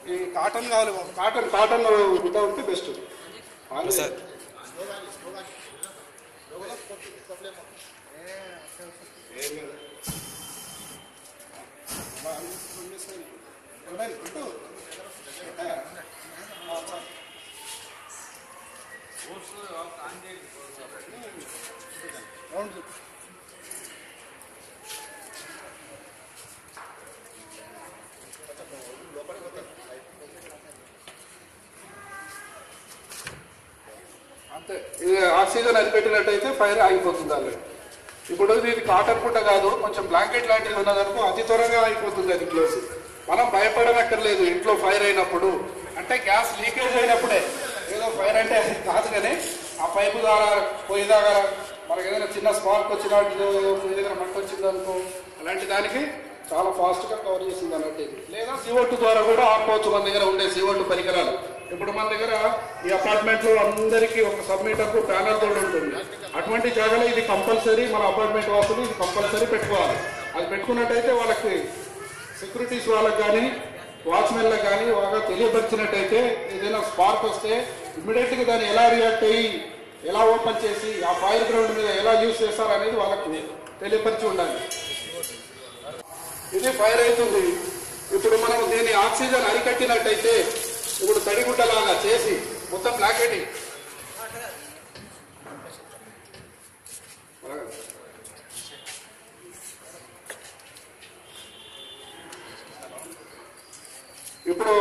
ఈ కాటన్ కావాలి, cotton cotton గుడ్డ ఉంటే బెస్ట్. సార్ అంతే. ఇది ఆక్సిజన్ అది పెట్టినట్టయితే ఫైర్ ఆగిపోతుంది ఆల్రెడీ. ఇప్పుడు ఇది కాటన్ పుట్ట కాదు, కొంచెం బ్లాంకెట్ లాంటిది ఉన్నదనుకో అది త్వరగా అయిపోతుంది అది క్లోజ్. మనం భయపడనక్కర్లేదు ఇంట్లో ఫైర్ అయినప్పుడు. అంటే గ్యాస్ లీకేజ్ అయినప్పుడే ఏదో ఫైర్ అంటే కాదు, కానీ ఆ పైపు ద్వారా పొయ్యి దాకా మనకి ఏదైనా చిన్న స్పార్క్ వచ్చిన పొయ్యి దగ్గర మంట వచ్చిందనుకో అలాంటి దానికి చాలా ఫాస్ట్గా కవర్ చేస్తుంది అన్నట్టు. లేదా CO2 ద్వారా కూడా ఆపుకోవచ్చు మన దగ్గర ఉండే CO2 పరికరాలు. ఇప్పుడు మన దగ్గర ఈ అపార్ట్మెంట్లో అందరికీ ఒక సబ్మీటర్కు ప్యానల్ తోడు ఉంటుంది. అటువంటి జాగాలో ఇది కంపల్సరీ, మన అపార్ట్మెంట్ వాసులు ఇది కంపల్సరీ పెట్టుకోవాలి. అది పెట్టుకున్నట్టయితే వాళ్ళకి సెక్యూరిటీస్ వాళ్ళకి కానీ వాచ్మెన్లకు కానీ బాగా తెలియపరిచినట్టయితే ఏదైనా స్పార్క్ వస్తే ఇమ్మీడియట్గా దాన్ని ఎలా రియాక్ట్ అయ్యి ఎలా ఓపెన్ చేసి ఆ ఫైర్ గ్రౌండ్ మీద ఎలా యూజ్ చేస్తారు అనేది వాళ్ళకు తెలియపరిచి ఉండాలి. ఇది ఫైర్ అవుతుంది. ఇప్పుడు మనం దీన్ని ఆక్సిజన్ అరికట్టినట్టయితే ఇప్పుడు తడిగుడ్డలాగా చేసి మొత్తం బ్లాకెటింగ్ ఇప్పుడు